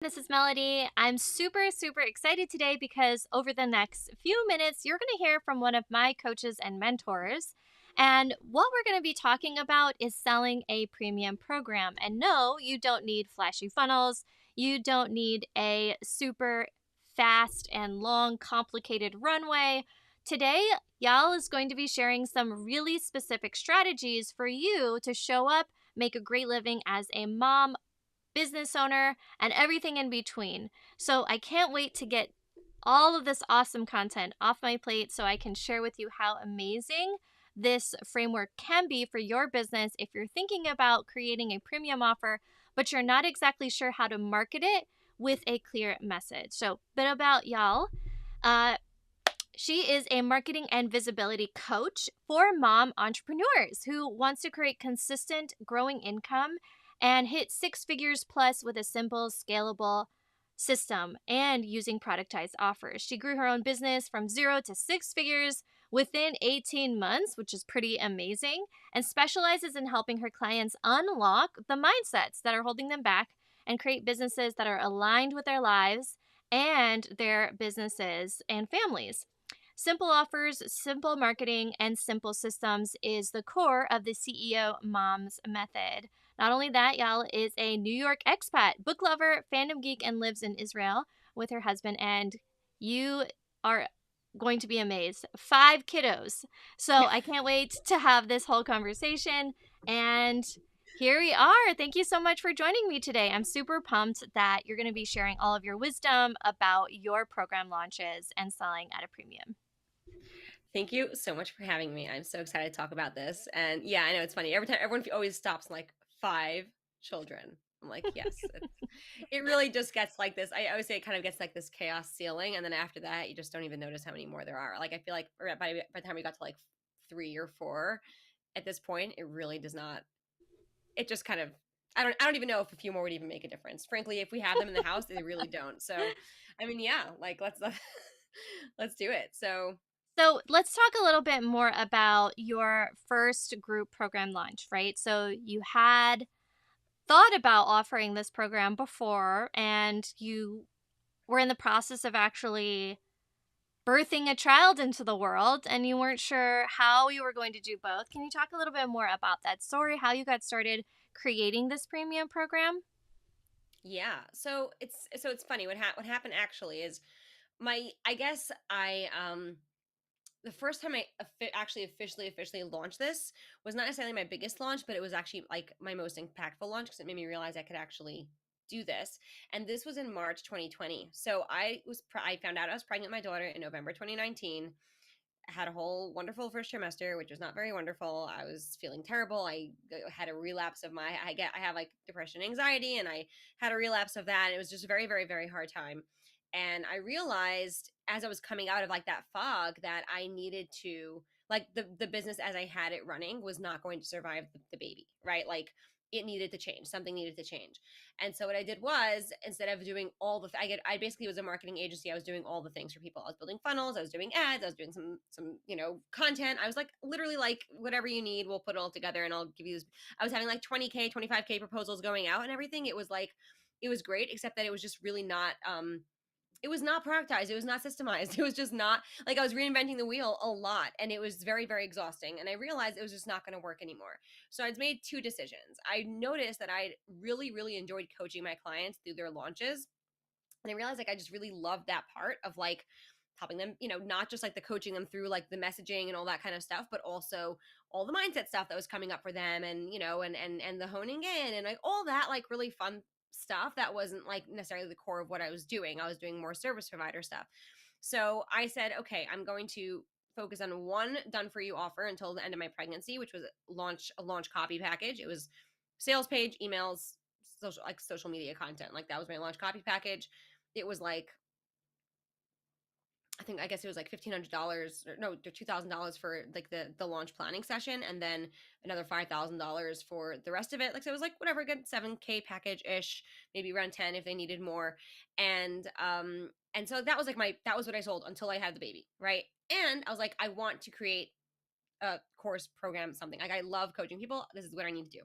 This is Melody. I'm super excited today because over the next few minutes, you're going to hear from one of my coaches and mentors. And what we're going to be talking about is selling a premium program. And no, you don't need flashy funnels. You don't need a super fast and long, complicated runway. Today, Yael is going to be sharing some really specific strategies for you to show up, make a great living as a mom, business owner, and everything in between. So I can't wait to get all of this awesome content off my plate so I can share with you how amazing this framework can be for your business if you're thinking about creating a premium offer, but you're not exactly sure how to market it with a clear message. So, bit about y'all. Uh, she is a marketing and visibility coach for mom entrepreneurs who wants to create consistent growing income and hit six figures plus with a simple, scalable system and using productized offers. She grew her own business from 0 to 6 figures within 18 months, which is pretty amazing, and specializes in helping her clients unlock the mindsets that are holding them back and create businesses that are aligned with their lives and their businesses and families. Simple offers, simple marketing, and simple systems is the core of the CEO Moms Method. Not only that, Yael is a New York expat, book lover, fandom geek, and lives in Israel with her husband. And you are going to be amazed. 5 kiddos. So I can't wait to have this whole conversation. And here we are. Thank you so much for joining me today. I'm super pumped that you're going to be sharing all of your wisdom about your program launches and selling at a premium. Thank you so much for having me. I'm so excited to talk about this. And yeah, I know it's funny. Every time everyone always stops like 5 children. I'm like, yes, it really just gets like this. I always say it kind of gets like this chaos ceiling. And then after that, you just don't even notice how many more there are. Like, I feel like by the time we got to like 3 or 4 at this point, it really does not, it just kind of, I don't even know if a few more would even make a difference. Frankly, if we have them in the house, they really don't. So, I mean, yeah, like let's do it. So let's talk a little bit more about your first group program launch, right? So you Yes. had thought about offering this program before and you were in the process of actually birthing a child into the world and you weren't sure how you were going to do both. Can you talk a little bit more about that story, how you got started creating this premium program? Yeah. So it's funny what happened actually is my I guess I the first time I actually officially launched this was not necessarily my biggest launch, but it was actually like my most impactful launch because it made me realize I could actually do this. And this was in March 2020. So I found out I was pregnant with my daughter in November 2019. I had a whole wonderful first trimester, which was not very wonderful. I was feeling terrible. I had a relapse of I have like depression, anxiety, and I had a relapse of that. And it was just a very hard time. And I realized as I was coming out of like that fog that I needed to like the business as I had it running was not going to survive the baby, right? Like it needed to change. Something needed to change. And so what I did was instead of doing all the I basically was a marketing agency. I was doing all the things for people. I was building funnels, I was doing ads, I was doing some content. I was like literally like whatever you need, we'll put it all together and I'll give you this. I was having like 20K, 25K proposals going out and everything. It was like it was great except that it was just really not it was not productized. It was not systemized. It was just not like I was reinventing the wheel a lot and it was very exhausting. And I realized it was just not going to work anymore. So I'd made two decisions. I noticed that I really enjoyed coaching my clients through their launches. And I realized like I just really loved that part of like helping them, not just like the coaching them through like the messaging and all that kind of stuff, but also all the mindset stuff that was coming up for them and, and the honing in and like all that like really fun stuff that wasn't like necessarily the core of what I was doing. I was doing more service provider stuff. So I said, okay, I'm going to focus on one done for you offer until the end of my pregnancy, which was a launch copy package. It was sales page, emails, social media content. Like that was my launch copy package. It was like I guess it was like $1,500 or no, $2,000 for like the launch planning session, and then another $5,000 for the rest of it. Like so, it was like whatever, good 7K package ish, maybe around 10 if they needed more, and so that was like that was what I sold until I had the baby, right? And I was like, I want to create a course program, something like I love coaching people. This is what I need to do.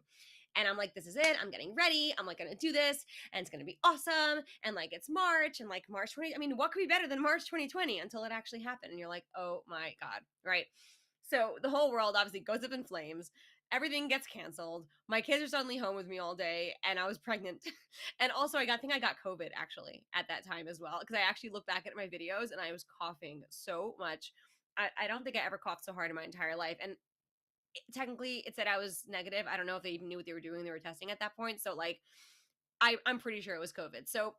And I'm like, this is it. I'm getting ready. I'm like going to do this and it's going to be awesome. And like, it's March and like March 20. I mean, what could be better than March 2020 until it actually happened? And you're like, oh my God. Right. So the whole world obviously goes up in flames. Everything gets canceled. My kids are suddenly home with me all day, and I was pregnant. And also, I think I got COVID actually at that time as well, because I actually look back at my videos and I was coughing so much. I don't think I ever coughed so hard in my entire life. And technically, it said I was negative. I don't know if they even knew what they were doing. They were testing at that point. So, like, I'm pretty sure it was COVID. So,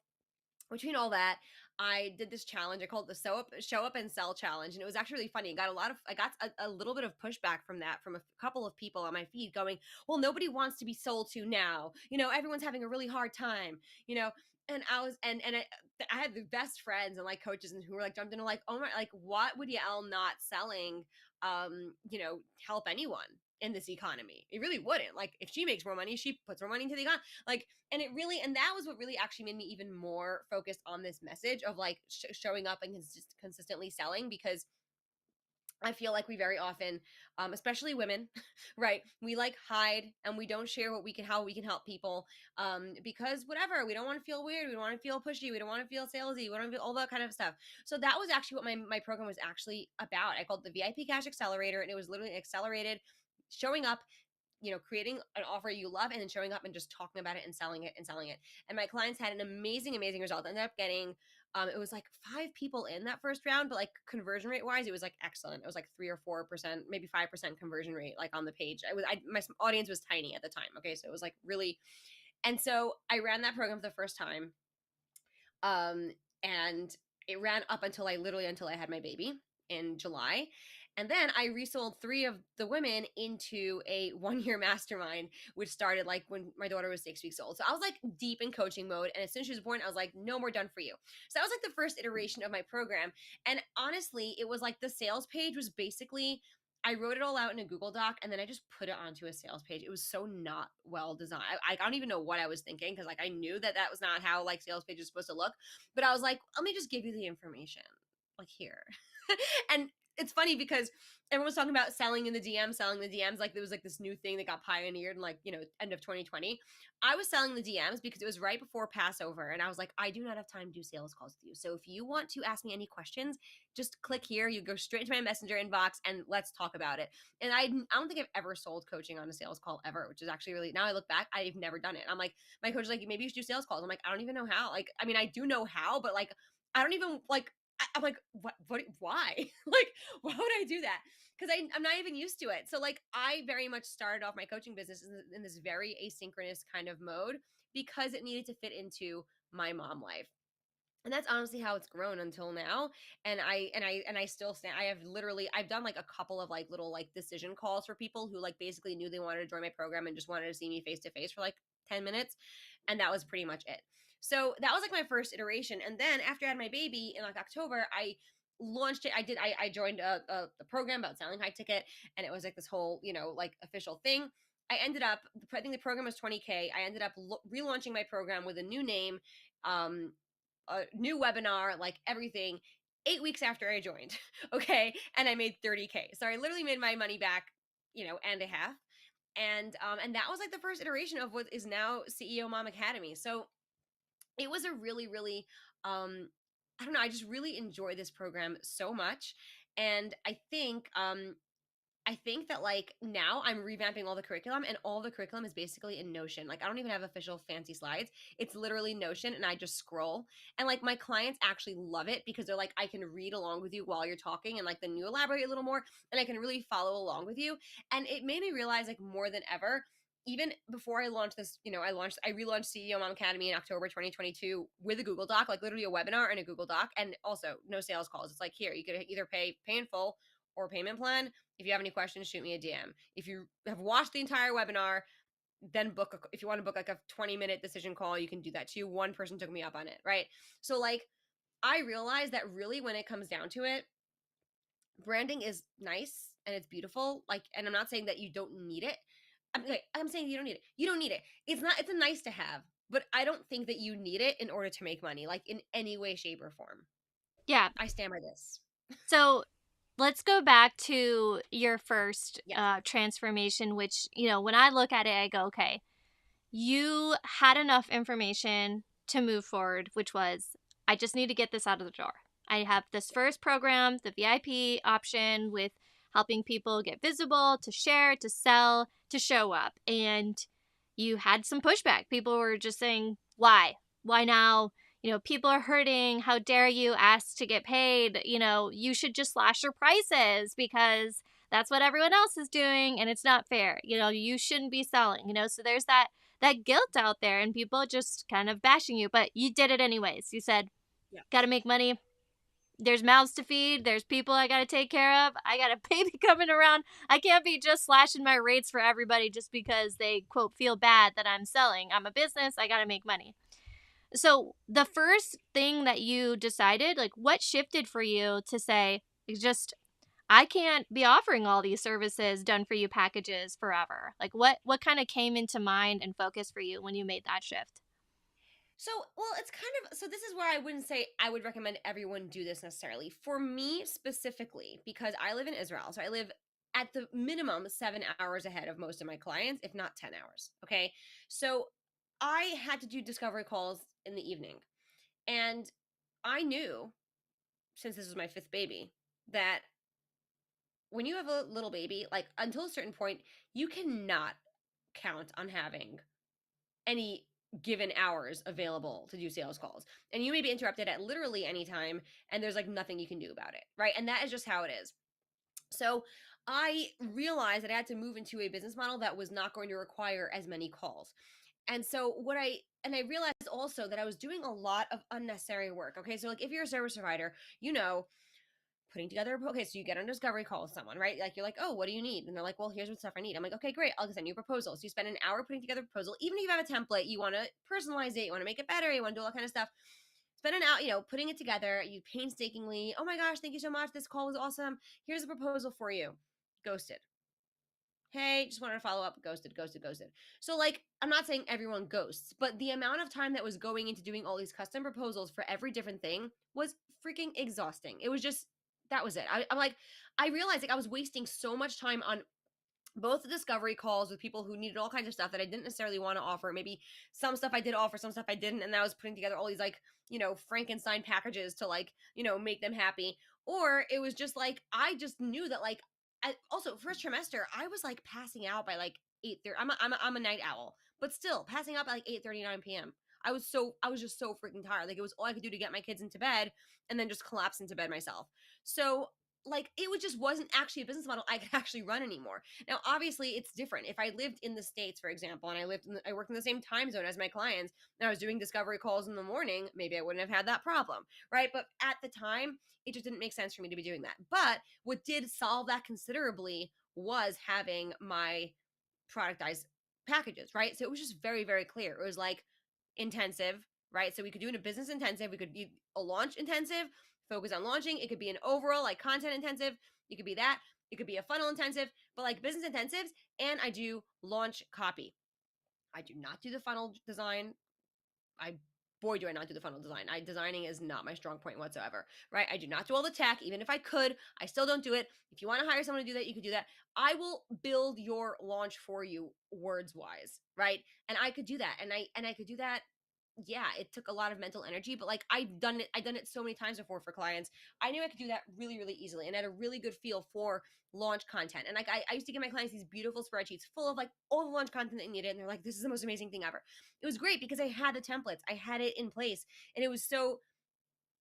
between all that, I did this challenge. I called it the show up and sell challenge, and it was actually really funny. I got a little bit of pushback from that from a couple of people on my feed going, "Well, nobody wants to be sold to now. You know, everyone's having a really hard time. You know." And I was I had the best friends and like coaches and who were like jumped into like, oh my, like what would Yael not selling help anyone in this economy? It really wouldn't. Like if she makes more money, she puts more money into the economy. Like, and it really, and that was what really actually made me even more focused on this message of like showing up and consistently selling, because I feel like we very often, especially women, right? We like hide and we don't share how we can help people, because whatever, we don't want to feel weird, we don't want to feel pushy, we don't want to feel salesy, we don't want to feel all that kind of stuff. So that was actually what my program was actually about. I called it the VIP Cash Accelerator, and it was literally accelerated showing up, creating an offer you love and then showing up and just talking about it and selling it and selling it. And my clients had an amazing, amazing result. I ended up getting, it was like 5 people in that first round, but like conversion rate wise, it was like excellent. It was like 3 or 4%, maybe 5% conversion rate, like on the page. My audience was tiny at the time. Okay. So it was like really, and so I ran that program for the first time. Um, and it ran up until until I had my baby in July. And then I resold 3 of the women into a 1 year mastermind, which started like when my daughter was 6 weeks old. So I was like deep in coaching mode. And as soon as she was born, I was like, no more done for you. So that was like the first iteration of my program. And honestly, it was like the sales page was basically, I wrote it all out in a Google Doc and then I just put it onto a sales page. It was so not well designed. I don't even know what I was thinking, because like I knew that was not how like sales page is supposed to look. But I was like, let me just give you the information, like here. And it's funny because everyone was talking about selling in the DMs, selling the DMs. Like there was like this new thing that got pioneered in like, end of 2020. I was selling the DMs because it was right before Passover. And I was like, I do not have time to do sales calls with you. So if you want to ask me any questions, just click here. You go straight into my messenger inbox and let's talk about it. And I don't think I've ever sold coaching on a sales call ever, which is actually really, now I look back, I've never done it. I'm like, my coach is like, maybe you should do sales calls. I'm like, I don't even know how. Like, I mean, I do know how, but like, I don't even like, I'm like, why? Like, why would I do that? Because I'm not even used to it. So, like, I very much started off my coaching business in this very asynchronous kind of mode because it needed to fit into my mom life. And that's honestly how it's grown until now. And I still stand. I've done like a couple of like little like decision calls for people who like basically knew they wanted to join my program and just wanted to see me face to face for like 10 minutes. And that was pretty much it. So that was like my first iteration. And then after I had my baby in like October, I launched it. I joined a program about selling high ticket, and it was like this whole, like official thing. I think the program was 20K. I ended up relaunching my program with a new name, um, a new webinar, like everything, 8 weeks after I joined. Okay. And I made 30K. So I literally made my money back, and a half. And that was like the first iteration of what is now CEO Mom Academy. So it was a really, really, I don't know, I just really enjoy this program so much. And I think that like now I'm revamping all the curriculum, and all the curriculum is basically in Notion. Like I don't even have official fancy slides. It's literally Notion, and I just scroll. And like my clients actually love it because they're like, I can read along with you while you're talking, and like then you elaborate a little more, and I can really follow along with you. And it made me realize like more than ever, even before I launched this, I relaunched CEO Mom Academy in October 2022 with a Google Doc, like literally a webinar and a Google Doc, and also no sales calls. It's like, here, you could either pay in full or payment plan. If you have any questions, shoot me a DM. If you have watched the entire webinar, then if you want to book like a 20-minute decision call, you can do that too. One person took me up on it, right? So like I realized that really when it comes down to it, branding is nice and it's beautiful. Like, and I'm not saying that you don't need it. I'm saying you don't need it. You don't need it. It's a nice to have, but I don't think that you need it in order to make money, like in any way, shape, or form. Yeah. I stand by this. So let's go back to your first Yes. transformation, which, when I look at it, I go, okay, you had enough information to move forward, which was, I just need to get this out of the door. I have this first program, the VIP option with helping people get visible, to share, to sell, to show up. And you had some pushback. People were just saying, why? Why now? People are hurting. How dare you ask to get paid? You should just slash your prices because that's what everyone else is doing and it's not fair. You shouldn't be selling. So there's that guilt out there and people just kind of bashing you, but you did it anyways. You said, got to Yes. make money. There's mouths to feed. There's people I got to take care of. I got a baby coming around. I can't be just slashing my rates for everybody just because they, quote, feel bad that I'm selling. I'm a business. I got to make money. So, the first thing that you decided, like, what shifted for you to say, it's just, I can't be offering all these services done for you packages forever. Like what kind of came into mind and focus for you when you made that shift? So, well, it's kind of so this is where I wouldn't say I would recommend everyone do this necessarily. For me specifically, because I live in Israel, so I live at the minimum 7 hours ahead of most of my clients, if not 10 hours. Okay? So, I had to do discovery calls in the evening. And I knew, since this was my fifth baby, that when you have a little baby, like until a certain point, you cannot count on having any given hours available to do sales calls. And you may be interrupted at literally any time, and there's like nothing you can do about it. Right. And that is just how it is. So I realized that I had to move into a business model that was not going to require as many calls. And so I realized also that I was doing a lot of unnecessary work. Okay. So like if you're a service provider, you know, putting together, okay, so you get on a discovery call with someone, right? Like you're like, oh, what do you need? And they're like, well, here's what stuff I need. I'm like, okay, great, I'll send you a proposal. So you spend an hour putting together a proposal. Even if you have a template, you want to personalize it, you want to make it better, you want to do all that kind of stuff. Spend an hour, putting it together. You painstakingly, oh my gosh, thank you so much, this call was awesome, here's a proposal for you. Ghosted. Hey, just wanted to follow up. Ghosted, ghosted, ghosted. So, like, I'm not saying everyone ghosts, but the amount of time that was going into doing all these custom proposals for every different thing was freaking exhausting. It was just, that was it. I'm like, I realized like I was wasting so much time on both the discovery calls with people who needed all kinds of stuff that I didn't necessarily want to offer. Maybe some stuff I did offer, some stuff I didn't. And I was putting together all these like, Frankenstein packages to like, make them happy. Or it was just like, I just knew that like, also first trimester, I was like passing out by like 8:30. I'm a night owl, but still passing out by like 8:39 p.m. I was just so freaking tired. Like it was all I could do to get my kids into bed and then just collapse into bed myself. So like it was just wasn't actually a business model I could actually run anymore. Now, obviously, it's different. If I lived in the States, for example, and I worked in the same time zone as my clients, and I was doing discovery calls in the morning, maybe I wouldn't have had that problem, right? But at the time, it just didn't make sense for me to be doing that. But what did solve that considerably was having my productized packages, right? So it was just very, very clear. It was like intensive, right? So we could do it a business intensive, we could be a launch intensive, focus on launching. It could be an overall like content intensive. It could be that. It could be a funnel intensive, but like business intensives. And I do launch copy. I do not do the funnel design. I Boy, do I not do the funnel design. Designing is not my strong point whatsoever, right? I do not do all the tech. Even if I could, I still don't do it. If you want to hire someone to do that, you could do that. I will build your launch for you words wise, right? And I could do that. And I could do that. Yeah, it took a lot of mental energy, but like I've done it so many times before for clients. I knew I could do that really, really easily and had a really good feel for launch content. And like I used to give my clients these beautiful spreadsheets full of like all the launch content they needed. And they're like, this is the most amazing thing ever. It was great because I had the templates, I had it in place, and it was so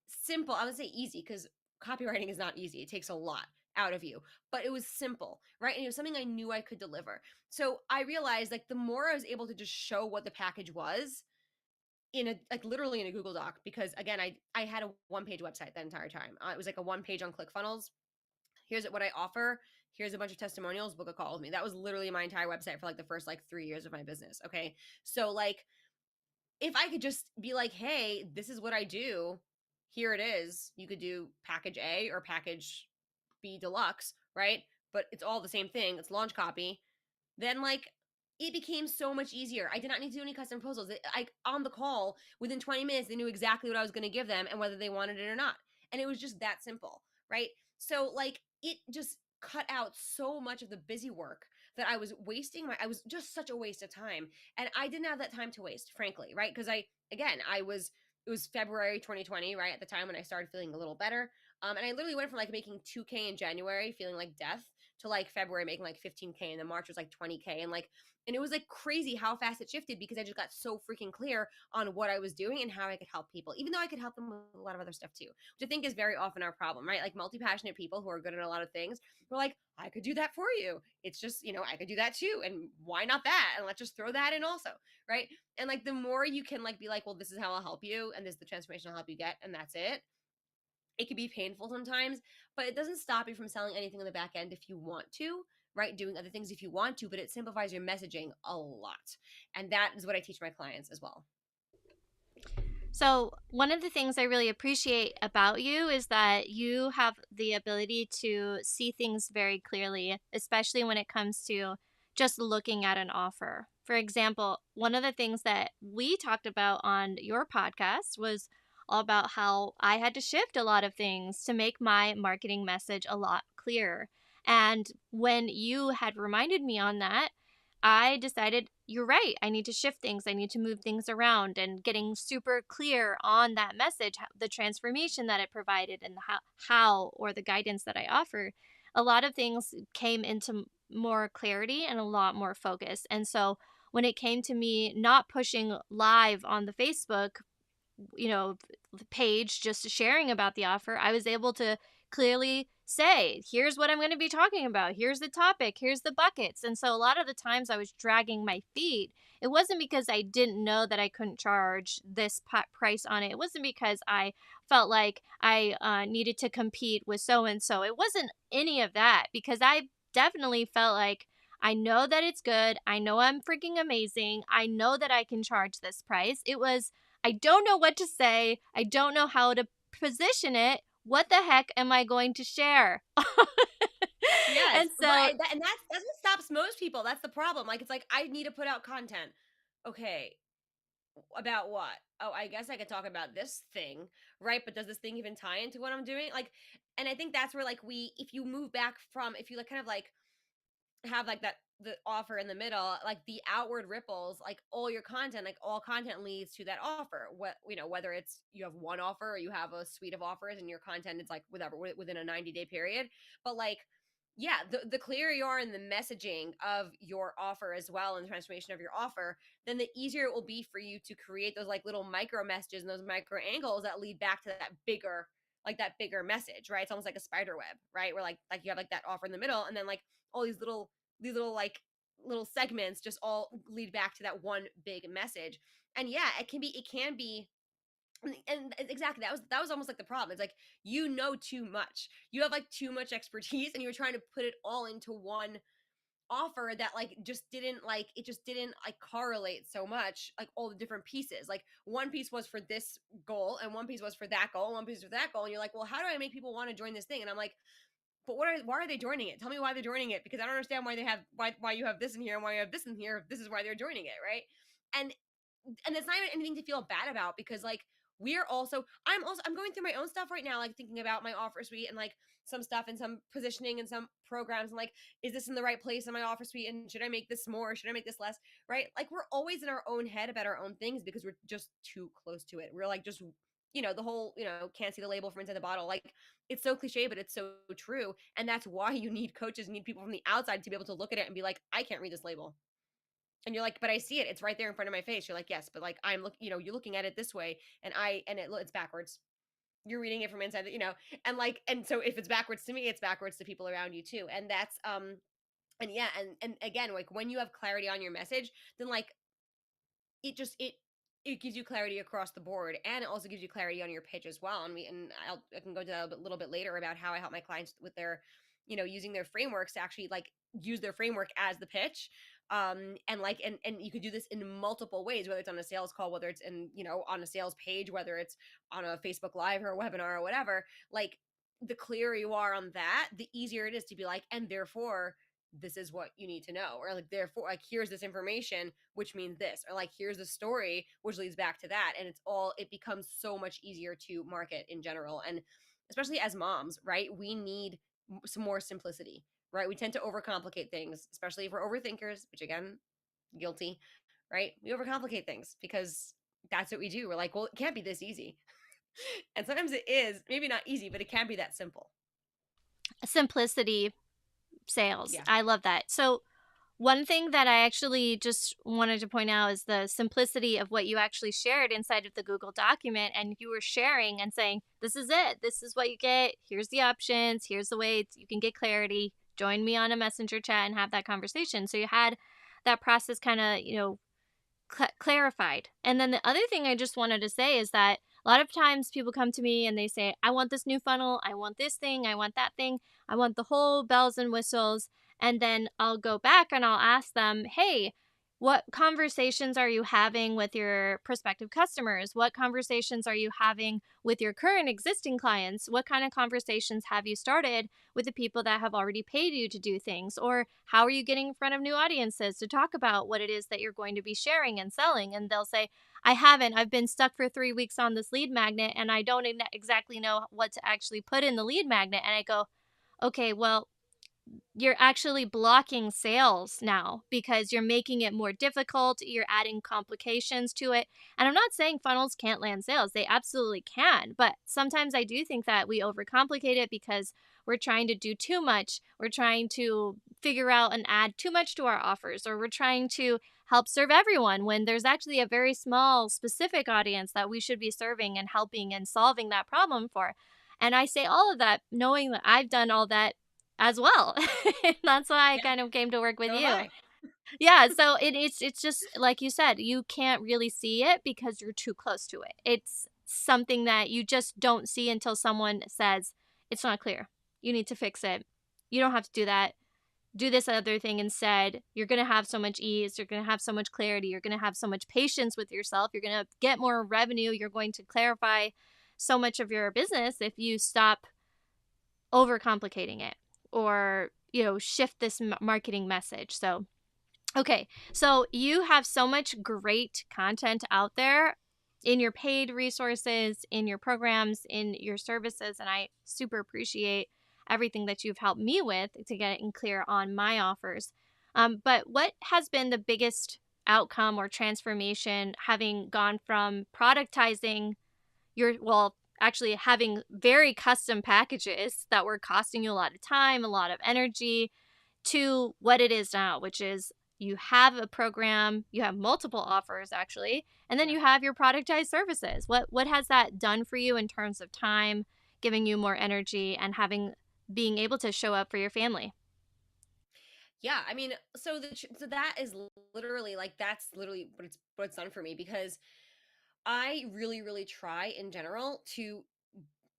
simple. I would say easy because copywriting is not easy. It takes a lot out of you, but it was simple, right? And it was something I knew I could deliver. So I realized like the more I was able to just show what the package was in a like literally in a Google Doc, because again, I had a one-page website that entire time. It was like a one page on ClickFunnels. Here's what I offer. Here's a bunch of testimonials. Book a call with me. That was literally my entire website for like the first like 3 years of my business. Okay, so like if I could just be like, hey, this is what I do, here it is. You could do package A or package B deluxe, right? But it's all the same thing. It's launch copy. Then like it became so much easier. I did not need to do any custom proposals. I on the call within 20 minutes, they knew exactly what I was going to give them and whether they wanted it or not. And it was just that simple, right? So like it just cut out so much of the busy work that I was just such a waste of time. And I didn't have that time to waste, frankly, right? Because it was February 2020, right? At the time when I started feeling a little better. And I literally went from like making 2K in January, feeling like death, to like February making like 15K, and then March was like 20K. And it was like crazy how fast it shifted because I just got so freaking clear on what I was doing and how I could help people, even though I could help them with a lot of other stuff too, which I think is very often our problem, right? Like multi passionate people who are good at a lot of things, we're like, I could do that for you. It's just, I could do that too. And why not that? And let's just throw that in also, right? And like the more you can like be like, well, this is how I'll help you, and this is the transformation I'll help you get, and that's it. It can be painful sometimes, but it doesn't stop you from selling anything on the back end if you want to, right? Doing other things if you want to, but it simplifies your messaging a lot. And that is what I teach my clients as well. So, one of the things I really appreciate about you is that you have the ability to see things very clearly, especially when it comes to just looking at an offer. For example, one of the things that we talked about on your podcast was all about how I had to shift a lot of things to make my marketing message a lot clearer. And when you had reminded me on that, I decided, you're right. I need to shift things. I need to move things around, and getting super clear on that message, the transformation that it provided, and the how or the guidance that I offer. A lot of things came into more clarity and a lot more focus. And so when it came to me not pushing live on the Facebook, page, just sharing about the offer, I was able to clearly say, here's what I'm going to be talking about. Here's the topic. Here's the buckets. And so a lot of the times I was dragging my feet. It wasn't because I didn't know that I couldn't charge this price on it. It wasn't because I felt like I needed to compete with so and so. It wasn't any of that, because I definitely felt like, I know that it's good. I know I'm freaking amazing. I know that I can charge this price. It was, I don't know what to say. I don't know how to position it. What the heck am I going to share? Yes, And so, right. And that's what stops most people. That's the problem. Like it's like I need to put out content. Okay, about what? Oh, I guess I could talk about this thing, right? But does this thing even tie into what I'm doing? Like, and I think that's where like if you move back from, if you like kind of like have like that the offer in the middle, like the outward ripples, like all your content, like all content leads to that offer. What whether it's you have one offer or you have a suite of offers and your content is like whatever within a 90-day period. But like, yeah, the clearer you are in the messaging of your offer as well and the transformation of your offer, then the easier it will be for you to create those like little micro messages and those micro angles that lead back to that bigger message, right? It's almost like a spider web, right? Where like you have like that offer in the middle, and then like all these little like little segments just all lead back to that one big message. And yeah, it can be and exactly that was almost like the problem. It's like too much. You have like too much expertise and you were trying to put it all into one offer that just didn't like correlate so much, like all the different pieces. Like one piece was for this goal and one piece was for that goal and one piece for that goal, and you're like, well, how do I make people want to join this thing? And I'm like, but why are they joining it? Tell me why they're joining it, because I don't understand why you have this in here and why you have this in here. If this is why they're joining it, right? And it's not even anything to feel bad about, because like I'm going through my own stuff right now, like thinking about my offer suite and like some stuff and some positioning and some programs, and like, is this in the right place in my offer suite, and should I make this more, should I make this less, right? Like we're always in our own head about our own things because we're just too close to it. We're like just the whole can't see the label from inside the bottle. Like it's so cliche, but it's so true. And that's why you need coaches, you need people from the outside to be able to look at it and be like, I can't read this label. And you're like, but I see it. It's right there in front of my face. You're like, yes, but like you're looking at it this way, and it's backwards. You're reading it from inside, and so if it's backwards to me, it's backwards to people around you too. And that's and yeah, and again, like when you have clarity on your message, then like it gives you clarity across the board, and it also gives you clarity on your pitch as well. I can go to that a little bit later about how I help my clients with their using their frameworks to actually like use their framework as the pitch. And you could do this in multiple ways, whether it's on a sales call, whether it's in on a sales page, whether it's on a Facebook Live or a webinar or whatever. Like the clearer you are on that, the easier it is to be like, and therefore this is what you need to know, or like therefore like here's this information which means this, or like here's the story which leads back to that. And it becomes so much easier to market in general, and especially as moms, right? We need some more simplicity, right? We tend to overcomplicate things, especially if we're overthinkers, which again, guilty, right? We overcomplicate things because that's what we do. We're like, well, it can't be this easy. And sometimes it is, maybe not easy, but it can be that simple. Simplicity sales. Yeah. I love that. So, one thing that I actually just wanted to point out is the simplicity of what you actually shared inside of the Google document. And you were sharing and saying, this is it. This is what you get. Here's the options. Here's the way you can get clarity. Join me on a messenger chat and have that conversation. So you had that process kind of, clarified. And then the other thing I just wanted to say is that a lot of times people come to me and they say, I want this new funnel, I want this thing, I want that thing, I want the whole bells and whistles. And then I'll go back and I'll ask them, hey, what conversations are you having with your prospective customers? What conversations are you having with your current existing clients? What kind of conversations have you started with the people that have already paid you to do things? Or how are you getting in front of new audiences to talk about what it is that you're going to be sharing and selling? And they'll say, I haven't. I've been stuck for 3 weeks on this lead magnet and I don't exactly know what to actually put in the lead magnet. And I go, okay, well, you're actually blocking sales now because you're making it more difficult. You're adding complications to it. And I'm not saying funnels can't land sales, they absolutely can. But sometimes I do think that we overcomplicate it because we're trying to do too much. We're trying to figure out and add too much to our offers, or we're trying to help serve everyone when there's actually a very small, specific audience that we should be serving and helping and solving that problem for. And I say all of that knowing that I've done all that as well. That's why I Yeah. kind of came to work with So have you. I. Yeah, so it's just like you said, you can't really see it because you're too close to it. It's something that you just don't see until someone says, "It's not clear. You need to fix it. You don't have to do that. Do this other thing instead." You're going to have so much ease, you're going to have so much clarity, you're going to have so much patience with yourself, you're going to get more revenue, you're going to clarify so much of your business if you stop overcomplicating it, or shift this marketing message. So okay, so you have so much great content out there in your paid resources, in your programs, in your services, and I super appreciate everything that you've helped me with to get it clear on my offers. But what has been the biggest outcome or transformation having gone from productizing actually having very custom packages that were costing you a lot of time, a lot of energy, to what it is now, which is you have a program, you have multiple offers actually, and then Yeah. you have your productized services. What has that done for you in terms of time, giving you more energy and being able to show up for your family? Yeah, I mean, so that is literally like that's literally what it's done for me because I really really try in general to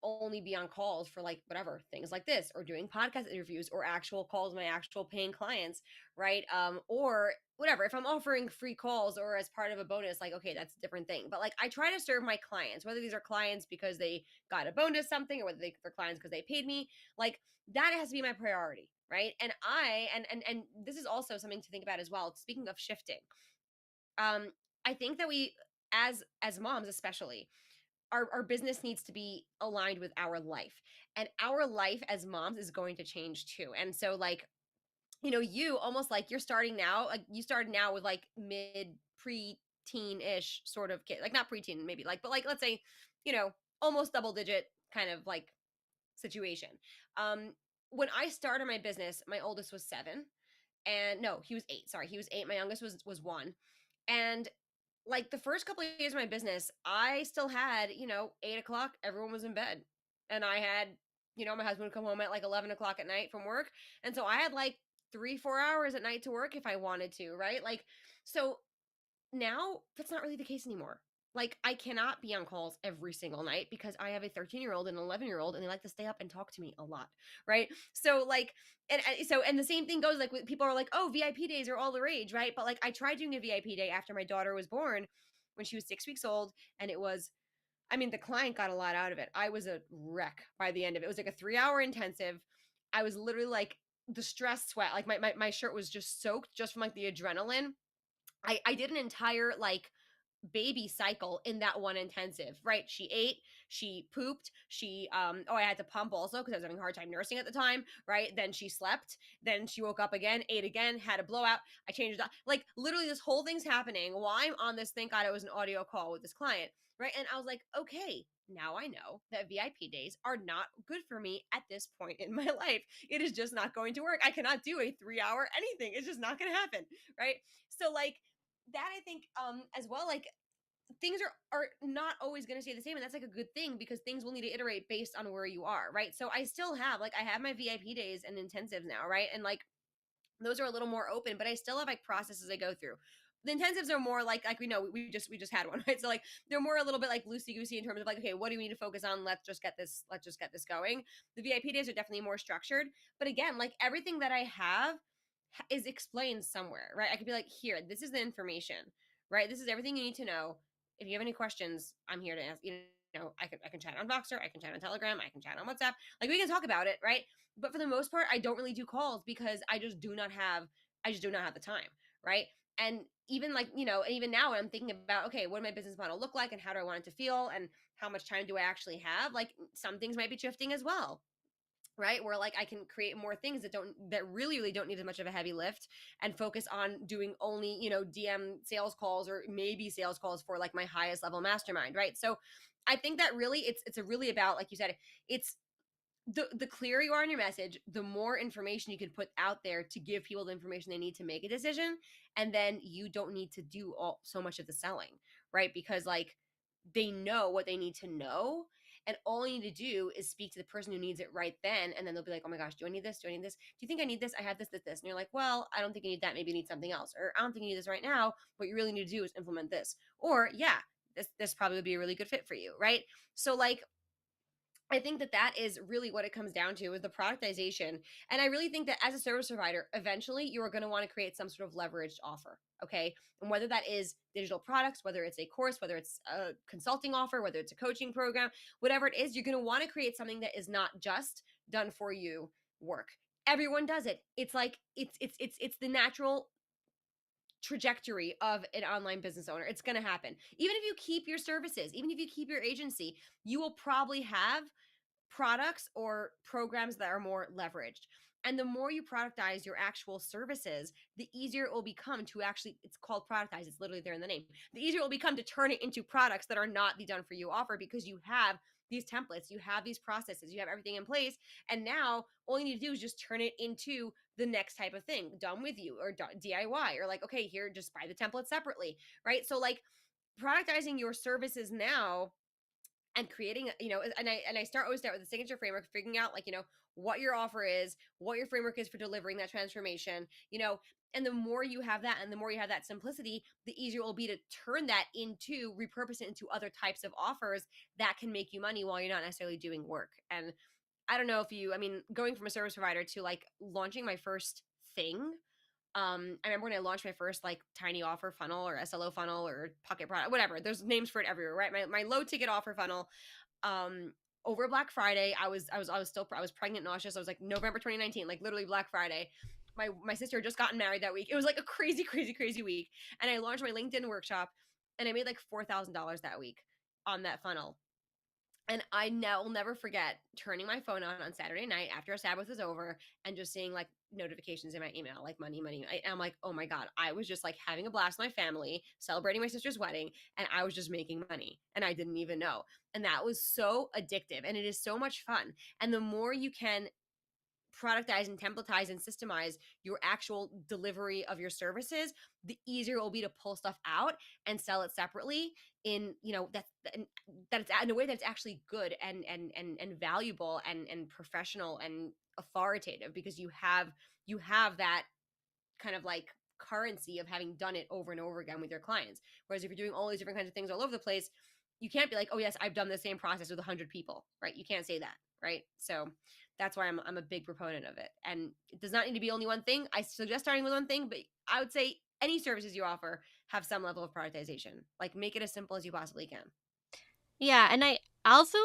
only be on calls for like whatever things like this or doing podcast interviews or actual calls with my actual paying clients, right? Or whatever, if I'm offering free calls or as part of a bonus, like okay, that's a different thing, but like I try to serve my clients, whether these are clients because they got a bonus something or whether they're clients because they paid me, like that has to be my priority, right? And I and this is also something to think about as well, speaking of shifting. I think that we, as moms especially, our business needs to be aligned with our life, and our life as moms is going to change too. And so like, you almost like you're starting now, like you started now with like mid pre-teen-ish sort of kid, like not preteen maybe, like, but like let's say, you know almost double digit kind of like situation. um when I started my business, my oldest was 7, and no, he was 8, sorry, he was 8, my youngest was 1. And like the first couple of years of my business, I still had, 8 o'clock, everyone was in bed. And I had, my husband would come home at like 11 o'clock at night from work. And so I had like 3, 4 hours at night to work if I wanted to, right? Like, so now that's not really the case anymore. Like, I cannot be on calls every single night because I have a 13-year-old and an 11-year-old, and they like to stay up and talk to me a lot, right? So like, and the same thing goes like with people are like, oh, VIP days are all the rage, right? But like, I tried doing a VIP day after my daughter was born when she was 6 weeks old, and it was, I mean, the client got a lot out of it. I was a wreck by the end of it. It was like a 3-hour intensive. I was literally like the stress sweat, like my shirt was just soaked just from like the adrenaline. I did an entire like baby cycle in that one intensive, right? She ate, She pooped. She I had to pump also because I was having a hard time nursing at the time, right? Then she slept. Then she woke up again, ate again, had a blowout. I changed it. Like literally, this whole thing's happening while I'm on this. Thank God it was an audio call with this client, right? And I was like, okay, now I know that VIP days are not good for me at this point in my life. It is just not going to work. I cannot do a 3 hour anything. It's just not going to happen, right? So like that, I think as well, like things are not always going to stay the same, and that's like a good thing because things will need to iterate based on where you are, right? So I still have like I have my VIP days and intensives now, right? And like those are a little more open, but I still have like processes I go through. The intensives are more like we know we just had one, right? So like they're more a little bit like loosey goosey in terms of like, okay, what do we need to focus on? Let's just get this going. The VIP days are definitely more structured, but again, like everything that I have is explained somewhere, right? I could be like, here, this is the information, right? This is everything you need to know. If you have any questions, I'm here to answer. I can chat on Voxer, I can chat on Telegram, I can chat on WhatsApp. Like we can talk about it, right? But for the most part, I don't really do calls because I just do not have the time, right? And even like, even now I'm thinking about, okay, what does my business model look like and how do I want it to feel and how much time do I actually have? Like some things might be shifting as well, right? Where like I can create more things that really don't need as much of a heavy lift and focus on doing only, DM sales calls or maybe sales calls for like my highest level mastermind, right? So I think that really it's a really about, like you said, it's the clearer you are in your message, the more information you can put out there to give people the information they need to make a decision. And then you don't need to do all so much of the selling, right? Because like they know what they need to know. And all you need to do is speak to the person who needs it right then. And then they'll be like, oh my gosh, do I need this? Do I need this? Do you think I need this? I have this. And you're like, well, I don't think you need that. Maybe you need something else. Or I don't think you need this right now. What you really need to do is implement this. Or yeah, this probably would be a really good fit for you, right? So like I think that is really what it comes down to is the productization. And I really think that as a service provider, eventually you are going to want to create some sort of leveraged offer. Okay. And whether that is digital products, whether it's a course, whether it's a consulting offer, whether it's a coaching program, whatever it is, you're going to want to create something that is not just done for you work. Everyone does it. It's like it's the natural trajectory of an online business owner. It's going to happen. Even if you keep your services, even if you keep your agency, you will probably have products or programs that are more leveraged. And the more you productize your actual services, the easier it will become to actually, it's called productize, it's literally there in the name. The easier it will become to turn it into products that are not the done for you offer because you have these templates, you have these processes, you have everything in place. And now all you need to do is just turn it into the next type of thing, done with you or DIY, or like, okay, here, just buy the template separately, right? So like productizing your services now and creating, always start with the signature framework, figuring out like, what your offer is, what your framework is for delivering that transformation, and the more you have that and the more you have that simplicity, the easier it will be to turn that into, repurpose it into other types of offers that can make you money while you're not necessarily doing work. And I don't know if going from a service provider to like launching my first thing. I remember when I launched my first like tiny offer funnel or SLO funnel or pocket product, whatever. There's names for it everywhere, right? My low ticket offer funnle. Um, Over Black Friday, I was pregnant, nauseous. I was like November 2019, like literally Black Friday. My sister had just gotten married that week. It was like a crazy, crazy, crazy week. And I launched my LinkedIn workshop, and I made like $4,000 that week on that funnel. And I now will never forget turning my phone on Saturday night after Sabbath was over and just seeing like notifications in my email, like money, money. I'm like, oh my God, I was just like having a blast with my family, celebrating my sister's wedding, and I was just making money and I didn't even know. And that was so addictive and it is so much fun. And the more you can productize and templatize and systemize your actual delivery of your services, the easier it will be to pull stuff out and sell it separately in, that it's in a way that's actually good and valuable and professional and authoritative because you have that kind of like currency of having done it over and over again with your clients. Whereas if you're doing all these different kinds of things all over the place, you can't be like, oh yes, I've done the same process with 100 people, right? You can't say that, right? So that's why I'm a big proponent of it. And it does not need to be only one thing. I suggest starting with one thing, but I would say any services you offer have some level of prioritization. Like make it as simple as you possibly can. Yeah, and I also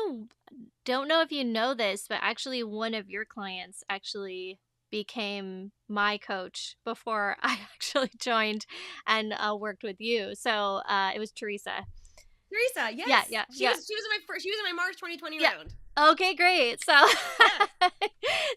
don't know if you know this, but actually one of your clients actually became my coach before I actually joined and worked with you. So it was Teresa. Teresa, Yeah, yes. yeah, She yeah. was she was in my first she was in my March 2020 Yeah. round. Okay, great. So Yes.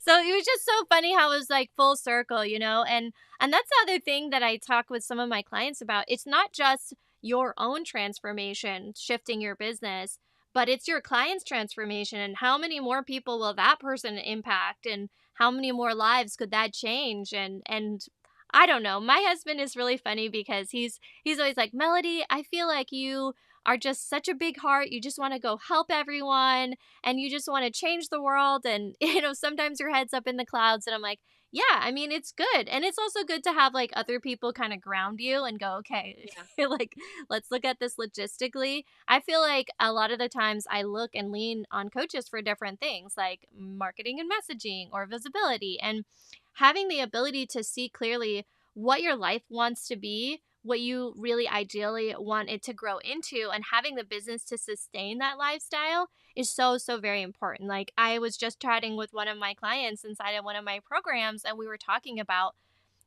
so it was just so funny how it was like full circle, you know? And that's the other thing that I talk with some of my clients about. It's not just your own transformation, shifting your business, but it's your client's transformation and how many more people will that person impact and how many more lives could that change and I don't know. My husband is really funny because he's always like, "Melody, I feel like you are just such a big heart. You just want to go help everyone and you just want to change the world." And, sometimes your head's up in the clouds. And I'm like, yeah, I mean, it's good. And it's also good to have like other people kind of ground you and go, okay, Yeah. like, let's look at this logistically. I feel like a lot of the times I look and lean on coaches for different things like marketing and messaging or visibility. And having the ability to see clearly what your life wants to be, what you really ideally want it to grow into, and having the business to sustain that lifestyle is so, so very important. Like, I was just chatting with one of my clients inside of one of my programs, and we were talking about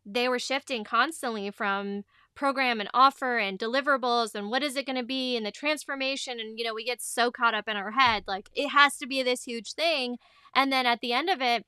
they were shifting constantly from program and offer and deliverables and what is it going to be and the transformation. And, we get so caught up in our head, like, it has to be this huge thing. And then at the end of it,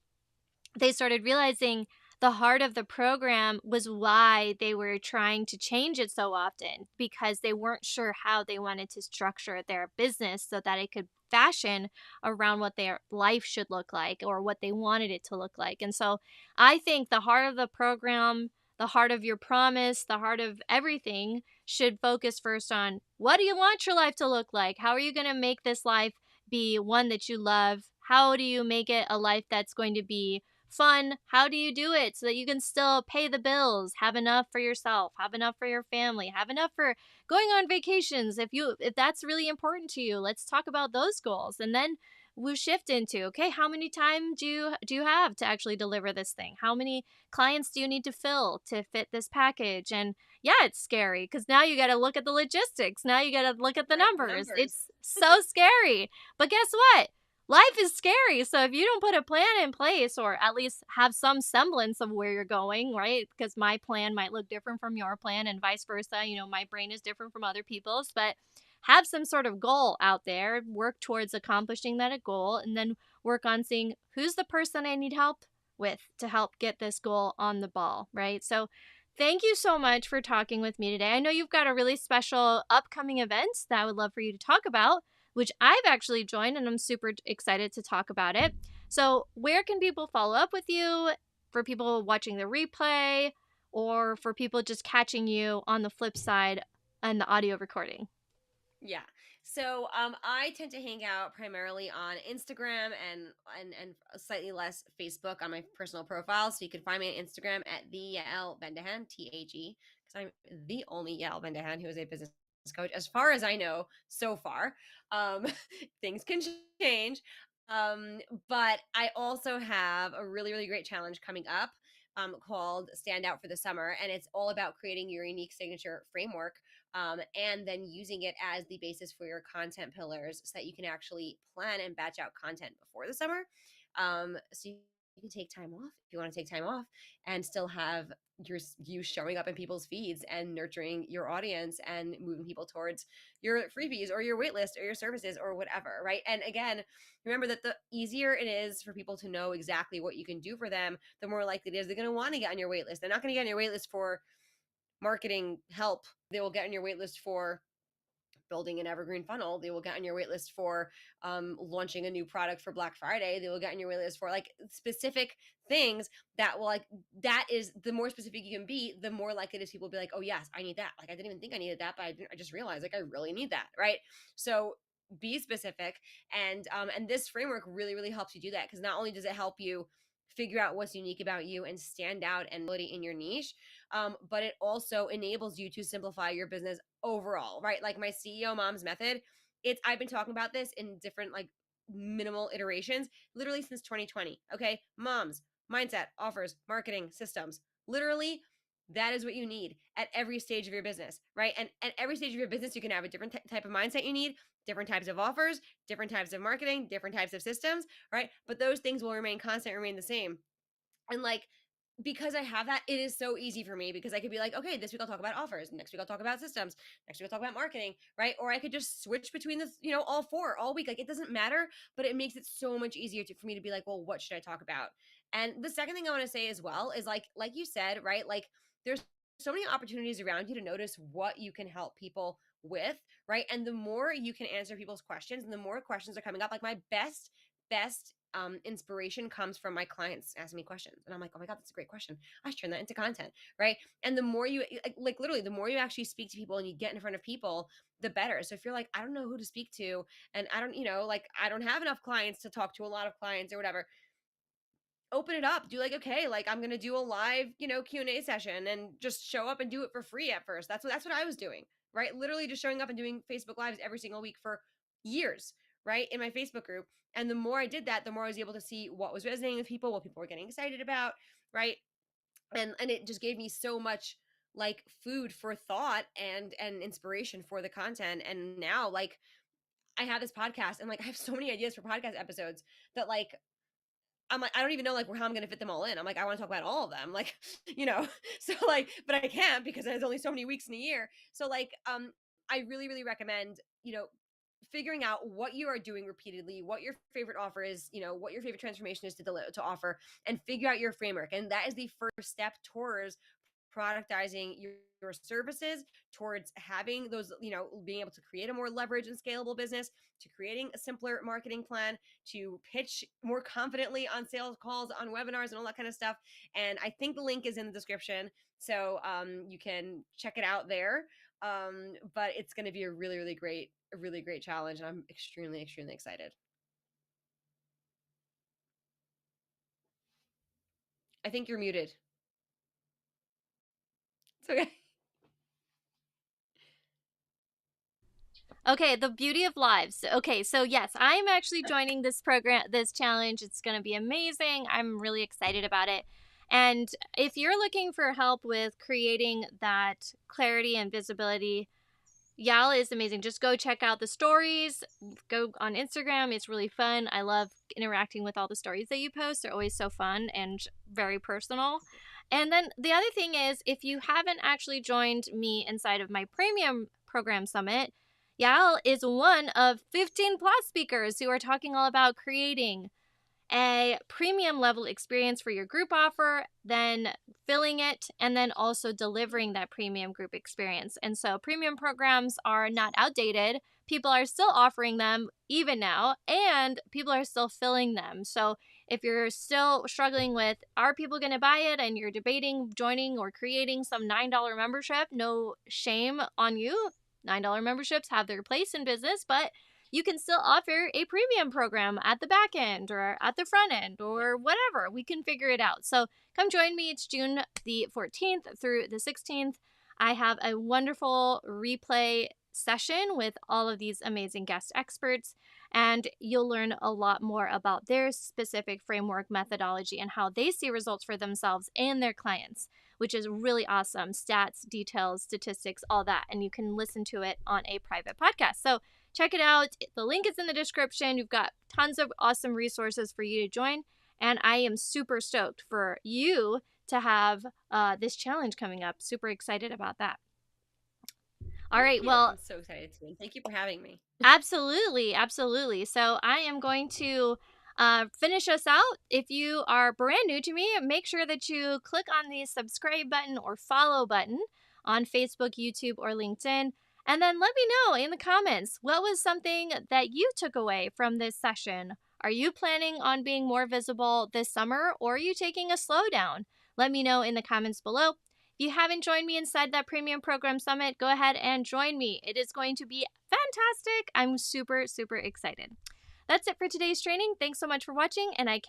they started realizing the heart of the program was why they were trying to change it so often because they weren't sure how they wanted to structure their business so that it could fashion around what their life should look like or what they wanted it to look like. And so I think the heart of the program, the heart of your promise, the heart of everything should focus first on what do you want your life to look like? How are you going to make this life be one that you love? How do you make it a life that's going to be fun? How do you do it so that you can still pay the bills, have enough for yourself, have enough for your family, have enough for going on vacations? If that's really important to you, let's talk about those goals. And then we'll shift into, okay, how many time do you have to actually deliver this thing? How many clients do you need to fill to fit this package? And yeah, it's scary because now you got to look at the logistics. Now you got to look at the Right. The numbers. numbers. It's so scary. But guess what? Life is scary. So if you don't put a plan in place or at least have some semblance of where you're going, right? Because my plan might look different from your plan and vice versa. My brain is different from other people's, but have some sort of goal out there, work towards accomplishing that goal, and then work on seeing who's the person I need help with to help get this goal on the ball, right? So thank you so much for talking with me today. I know you've got a really special upcoming event that I would love for you to talk about, which I've actually joined and I'm super excited to talk about it. So, where can people follow up with you for people watching the replay or for people just catching you on the flip side and the audio recording? Yeah. So I tend to hang out primarily on Instagram and slightly less Facebook on my personal profile. So you can find me on Instagram at the Yael Bendahan, TAG, because I'm the only Yael Bendahan who is a business coach, as far as I know so far. Um, things can change. Um, but I also have a really, really great challenge coming up called Stand Out for the Summer. And it's all about creating your unique signature framework and then using it as the basis for your content pillars so that you can actually plan and batch out content before the summer. So you can take time off if you want to take time off and still have you showing up in people's feeds and nurturing your audience and moving people towards your freebies or your waitlist or your services or whatever, right? And again, remember that the easier it is for people to know exactly what you can do for them, the more likely it is they're going to want to get on your waitlist. They're not going to get on your waitlist for marketing help. They will get on your waitlist for building an evergreen funnel. They will get on your waitlist for launching a new product for Black Friday. They will get on your waitlist for like specific things that will like that is the more specific you can be, the more likely it is people will be like, oh yes, I need that. Like I didn't even think I needed that, but I just realized like I really need that, right? So be specific and this framework really really helps you do that because not only does it help you figure out what's unique about you and stand out and in your niche, but it also enables you to simplify your business overall, right? Like my CEO mom's method, it's I've been talking about this in different like minimal iterations literally since 2020. Okay, moms, mindset, offers, marketing, systems. Literally, that is what you need at every stage of your business, right? And at every stage of your business, you can have a different type of mindset you need, different types of offers, different types of marketing, different types of systems, right? But those things will remain constant, remain the same. And like because I have that, it is so easy for me because I could be like, okay, this week I'll talk about offers, next week I'll talk about systems, next week I'll talk about marketing, right? Or I could just switch between the, all four all week. Like it doesn't matter, but it makes it so much easier for me to be like, well, what should I talk about? And the second thing I want to say as well is like you said, right? Like there's so many opportunities around you to notice what you can help people with, right? And the more you can answer people's questions and the more questions are coming up, like my best inspiration comes from my clients asking me questions, and I'm like, oh my god, that's a great question, I should turn that into content, right? And the more you like literally the more you actually speak to people and you get in front of people, the better. So if you're like, I don't know who to speak to, and I don't, like I don't have enough clients to talk to a lot of clients or whatever, open it up. Do like, okay, like I'm gonna do a live, Q&A session and just show up and do it for free at first. That's what I was doing, right? Literally just showing up and doing Facebook Lives every single week for years, right? In my Facebook group. And the more I did that, the more I was able to see what was resonating with people, what people were getting excited about, right? And it just gave me so much like food for thought and inspiration for the content. And now like I have this podcast and like I have so many ideas for podcast episodes that like I'm like, I don't even know like how I'm gonna fit them all in. I'm like, I want to talk about all of them, like, so like, but I can't because there's only so many weeks in a year. So like, I really, really recommend, figuring out what you are doing repeatedly, what your favorite offer is, what your favorite transformation is to offer, and figure out your framework. And that is the first step towards productizing your services, towards having those, being able to create a more leverage and scalable business, to creating a simpler marketing plan, to pitch more confidently on sales calls, on webinars, and all that kind of stuff. And I think the link is in the description, so you can check it out there. But it's going to be a really great challenge, and I'm extremely, extremely excited. I think you're muted. It's okay. Okay, the beauty of lives. Okay, so yes, I'm actually joining this program, this challenge. It's going to be amazing. I'm really excited about it. And if you're looking for help with creating that clarity and visibility, Yael is amazing. Just go check out the stories. Go on Instagram. It's really fun. I love interacting with all the stories that you post. They're always so fun and very personal. And then the other thing is, if you haven't actually joined me inside of my premium program summit, Yael is one of 15 plus speakers who are talking all about creating a premium level experience for your group offer, then filling it, and then also delivering that premium group experience. And so premium programs are not outdated. People are still offering them even now, and people are still filling them. So if you're still struggling with, are people going to buy it, and you're debating joining or creating some $9 membership, no shame on you. $9 memberships have their place in business, but you can still offer a premium program at the back end or at the front end or whatever. We can figure it out. So come join me. It's June the 14th through the 16th. I have a wonderful replay session with all of these amazing guest experts, and you'll learn a lot more about their specific framework methodology and how they see results for themselves and their clients, which is really awesome. Stats, details, statistics, all that. And you can listen to it on a private podcast. So check it out. The link is in the description. You've got tons of awesome resources for you to join. And I am super stoked for you to have this challenge coming up. Super excited about that. All right. Well, I'm so excited too. Thank you for having me. absolutely. Absolutely. So I am going to finish us out. If you are brand new to me, make sure that you click on the subscribe button or follow button on Facebook, YouTube, or LinkedIn. And then let me know in the comments, what was something that you took away from this session? Are you planning on being more visible this summer, or are you taking a slowdown? Let me know in the comments below. If you haven't joined me inside that premium program summit, go ahead and join me. It is going to be fantastic. I'm super, super excited. That's it for today's training. Thanks so much for watching, and I can't